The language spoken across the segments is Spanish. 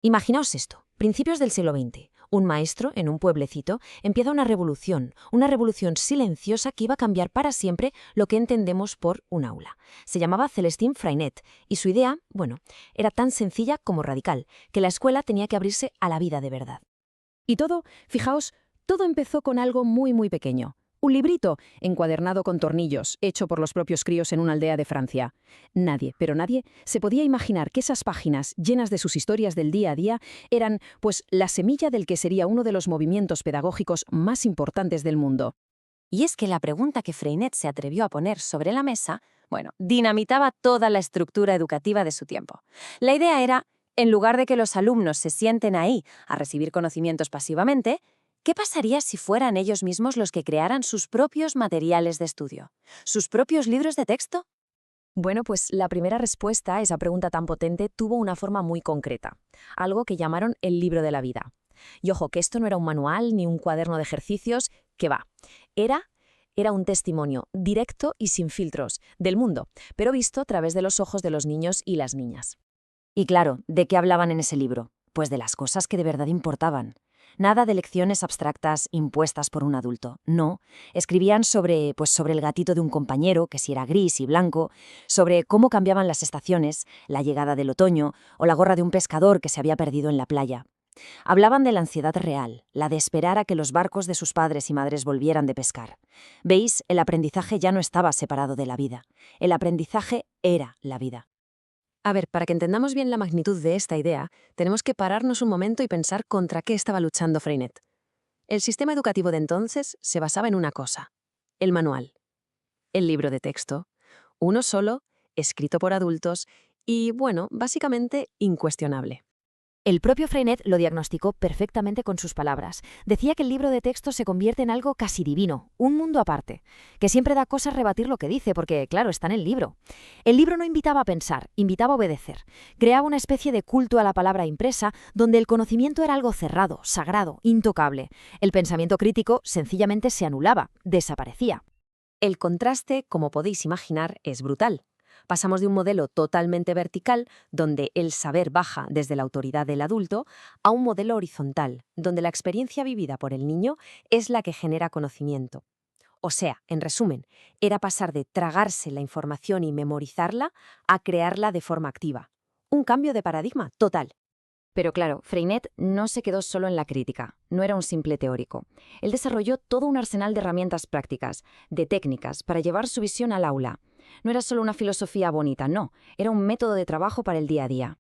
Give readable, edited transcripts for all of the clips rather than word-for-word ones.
Imaginaos esto, principios del siglo XX. Un maestro, en un pueblecito, empieza una revolución silenciosa que iba a cambiar para siempre lo que entendemos por un aula. Se llamaba Celestín Freinet, y su idea, bueno, era tan sencilla como radical, que la escuela tenía que abrirse a la vida de verdad. Y todo, fijaos, todo empezó con algo muy pequeño. Un librito, encuadernado con tornillos, hecho por los propios críos en una aldea de Francia. Nadie, pero nadie, se podía imaginar que esas páginas, llenas de sus historias del día a día, eran, pues, la semilla del que sería uno de los movimientos pedagógicos más importantes del mundo. Y es que la pregunta que Freinet se atrevió a poner sobre la mesa, bueno, dinamitaba toda la estructura educativa de su tiempo. La idea era, en lugar de que los alumnos se sienten ahí a recibir conocimientos pasivamente, ¿qué pasaría si fueran ellos mismos los que crearan sus propios materiales de estudio? ¿Sus propios libros de texto? Bueno, pues la primera respuesta a esa pregunta tan potente tuvo una forma muy concreta, algo que llamaron el libro de la vida. Y ojo, que esto no era un manual ni un cuaderno de ejercicios, que va. Era un testimonio directo y sin filtros del mundo, pero visto a través de los ojos de los niños y las niñas. Y claro, ¿de qué hablaban en ese libro? Pues de las cosas que de verdad importaban. Nada de lecciones abstractas impuestas por un adulto. No, escribían sobre el gatito de un compañero, que si era gris y blanco, sobre cómo cambiaban las estaciones, la llegada del otoño o la gorra de un pescador que se había perdido en la playa. Hablaban de la ansiedad real, la de esperar a que los barcos de sus padres y madres volvieran de pescar. ¿Veis? El aprendizaje ya no estaba separado de la vida. El aprendizaje era la vida. A ver, para que entendamos bien la magnitud de esta idea, tenemos que pararnos un momento y pensar contra qué estaba luchando Freinet. El sistema educativo de entonces se basaba en una cosa: el manual, el libro de texto, uno solo, escrito por adultos y, bueno, básicamente incuestionable. El propio Freinet lo diagnosticó perfectamente con sus palabras. Decía que el libro de texto se convierte en algo casi divino, un mundo aparte, que siempre da cosa rebatir lo que dice, porque, claro, está en el libro. El libro no invitaba a pensar, invitaba a obedecer. Creaba una especie de culto a la palabra impresa, donde el conocimiento era algo cerrado, sagrado, intocable. El pensamiento crítico sencillamente se anulaba, desaparecía. El contraste, como podéis imaginar, es brutal. Pasamos de un modelo totalmente vertical, donde el saber baja desde la autoridad del adulto, a un modelo horizontal, donde la experiencia vivida por el niño es la que genera conocimiento. O sea, en resumen, era pasar de tragarse la información y memorizarla a crearla de forma activa. Un cambio de paradigma total. Pero claro, Freinet no se quedó solo en la crítica, no era un simple teórico. Él desarrolló todo un arsenal de herramientas prácticas, de técnicas, para llevar su visión al aula. No era solo una filosofía bonita, no, era un método de trabajo para el día a día.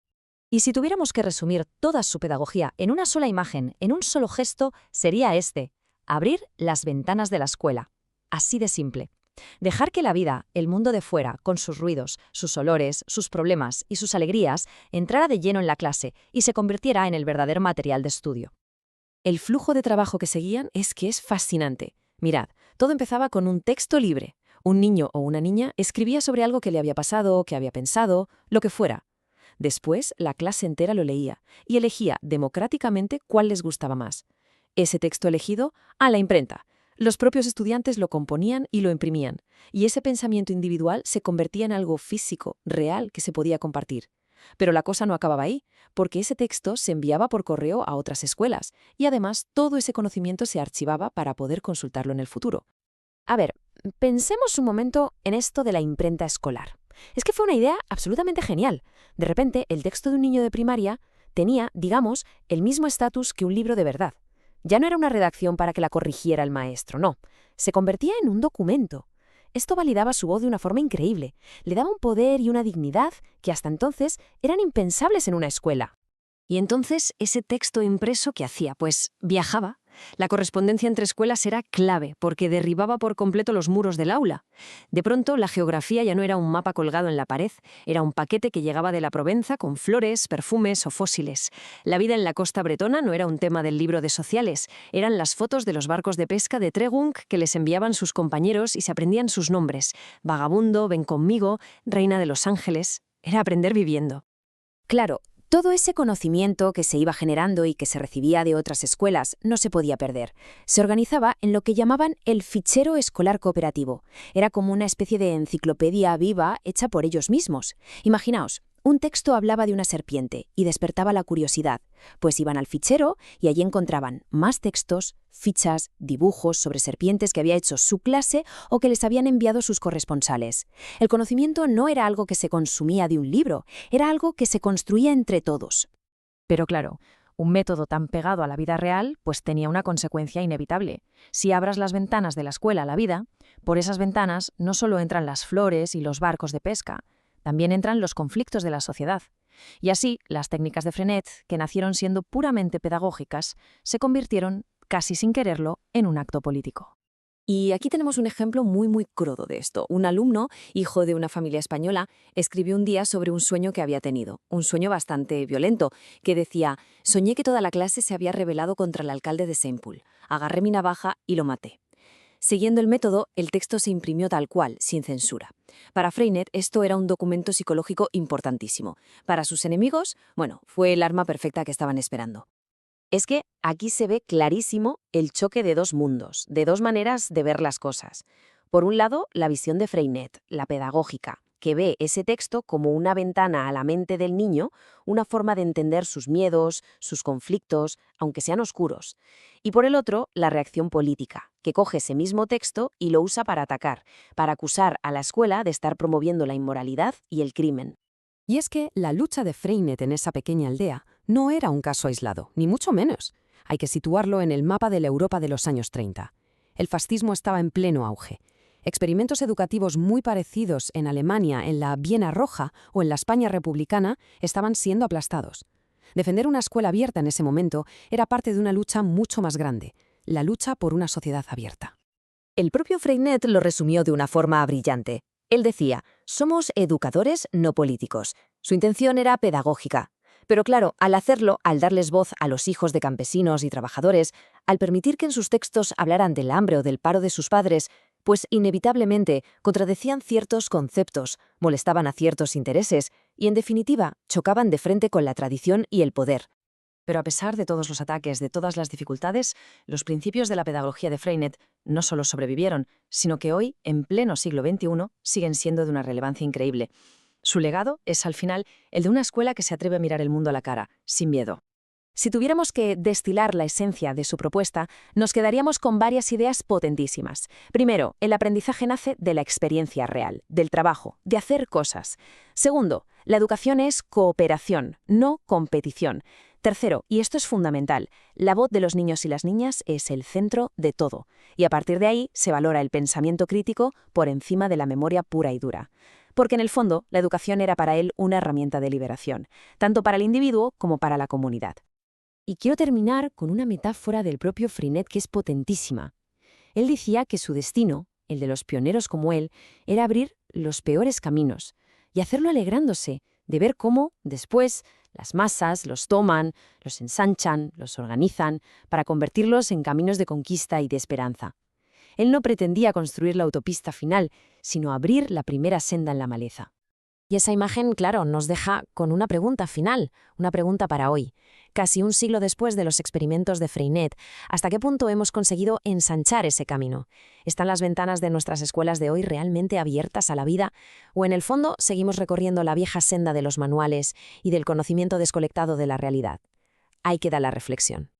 Y si tuviéramos que resumir toda su pedagogía en una sola imagen, en un solo gesto, sería este: abrir las ventanas de la escuela. Así de simple. Dejar que la vida, el mundo de fuera, con sus ruidos, sus olores, sus problemas y sus alegrías, entrara de lleno en la clase y se convirtiera en el verdadero material de estudio. El flujo de trabajo que seguían es fascinante. Mirad, todo empezaba con un texto libre. Un niño o una niña escribía sobre algo que le había pasado, que había pensado, lo que fuera. Después, la clase entera lo leía y elegía democráticamente cuál les gustaba más. Ese texto elegido, a la imprenta. Los propios estudiantes lo componían y lo imprimían, y ese pensamiento individual se convertía en algo físico, real, que se podía compartir. Pero la cosa no acababa ahí, porque ese texto se enviaba por correo a otras escuelas, y además todo ese conocimiento se archivaba para poder consultarlo en el futuro. A ver, pensemos un momento en esto de la imprenta escolar. Es que fue una idea absolutamente genial. De repente, el texto de un niño de primaria tenía, digamos, el mismo estatus que un libro de verdad. Ya no era una redacción para que la corrigiera el maestro, no. Se convertía en un documento. Esto validaba su voz de una forma increíble. Le daba un poder y una dignidad que hasta entonces eran impensables en una escuela. Y entonces, ¿ese texto impreso qué hacía? Pues viajaba. La correspondencia entre escuelas era clave, porque derribaba por completo los muros del aula. De pronto, la geografía ya no era un mapa colgado en la pared, era un paquete que llegaba de la Provenza con flores, perfumes o fósiles. La vida en la costa bretona no era un tema del libro de sociales, eran las fotos de los barcos de pesca de Tregunk que les enviaban sus compañeros y se aprendían sus nombres: Vagabundo, Ven conmigo, Reina de los Ángeles. Era aprender viviendo. Claro, todo ese conocimiento que se iba generando y que se recibía de otras escuelas no se podía perder. Se organizaba en lo que llamaban el fichero escolar cooperativo. Era como una especie de enciclopedia viva hecha por ellos mismos. Imaginaos, Un texto hablaba de una serpiente y despertaba la curiosidad, pues iban al fichero y allí encontraban más textos, fichas, dibujos sobre serpientes que había hecho su clase o que les habían enviado sus corresponsales. El conocimiento no era algo que se consumía de un libro, era algo que se construía entre todos. Pero claro, un método tan pegado a la vida real, pues tenía una consecuencia inevitable. Si abras las ventanas de la escuela a la vida, por esas ventanas no solo entran las flores y los barcos de pesca, también entran los conflictos de la sociedad. Y así, las técnicas de Freinet, que nacieron siendo puramente pedagógicas, se convirtieron, casi sin quererlo, en un acto político. Y aquí tenemos un ejemplo muy crudo de esto. Un alumno, hijo de una familia española, escribió un día sobre un sueño que había tenido, un sueño bastante violento, que decía: «Soñé que toda la clase se había rebelado contra el alcalde de Saint Paul. Agarré mi navaja y lo maté». Siguiendo el método, el texto se imprimió tal cual, sin censura. Para Freinet, esto era un documento psicológico importantísimo. Para sus enemigos, fue el arma perfecta que estaban esperando. Es que aquí se ve clarísimo el choque de dos mundos, de dos maneras de ver las cosas. Por un lado, la visión de Freinet, la pedagógica, que ve ese texto como una ventana a la mente del niño, una forma de entender sus miedos, sus conflictos, aunque sean oscuros. Y por el otro, la reacción política, que coge ese mismo texto y lo usa para atacar, para acusar a la escuela de estar promoviendo la inmoralidad y el crimen. Y es que la lucha de Freinet en esa pequeña aldea no era un caso aislado, ni mucho menos. Hay que situarlo en el mapa de la Europa de los años 30. El fascismo estaba en pleno auge. Experimentos educativos muy parecidos en Alemania, en la Viena Roja o en la España republicana estaban siendo aplastados. Defender una escuela abierta en ese momento era parte de una lucha mucho más grande, la lucha por una sociedad abierta. El propio Freinet lo resumió de una forma brillante. Él decía: «Somos educadores, no políticos». Su intención era pedagógica. Pero claro, al hacerlo, al darles voz a los hijos de campesinos y trabajadores, al permitir que en sus textos hablaran del hambre o del paro de sus padres, pues inevitablemente contradecían ciertos conceptos, molestaban a ciertos intereses y, en definitiva, chocaban de frente con la tradición y el poder. Pero a pesar de todos los ataques, de todas las dificultades, los principios de la pedagogía de Freinet no solo sobrevivieron, sino que hoy, en pleno siglo XXI, siguen siendo de una relevancia increíble. Su legado es, al final, el de una escuela que se atreve a mirar el mundo a la cara, sin miedo. Si tuviéramos que destilar la esencia de su propuesta, nos quedaríamos con varias ideas potentísimas. Primero, el aprendizaje nace de la experiencia real, del trabajo, de hacer cosas. Segundo, la educación es cooperación, no competición. Tercero, y esto es fundamental, la voz de los niños y las niñas es el centro de todo, y a partir de ahí se valora el pensamiento crítico por encima de la memoria pura y dura. Porque en el fondo, la educación era para él una herramienta de liberación, tanto para el individuo como para la comunidad. Y quiero terminar con una metáfora del propio Freinet que es potentísima. Él decía que su destino, el de los pioneros como él, era abrir los peores caminos y hacerlo alegrándose de ver cómo, después, las masas los toman, los ensanchan, los organizan, para convertirlos en caminos de conquista y de esperanza. Él no pretendía construir la autopista final, sino abrir la primera senda en la maleza. Y esa imagen, claro, nos deja con una pregunta final, una pregunta para hoy. Casi un siglo después de los experimentos de Freinet, ¿hasta qué punto hemos conseguido ensanchar ese camino? ¿Están las ventanas de nuestras escuelas de hoy realmente abiertas a la vida? ¿O en el fondo seguimos recorriendo la vieja senda de los manuales y del conocimiento desconectado de la realidad? Ahí queda la reflexión.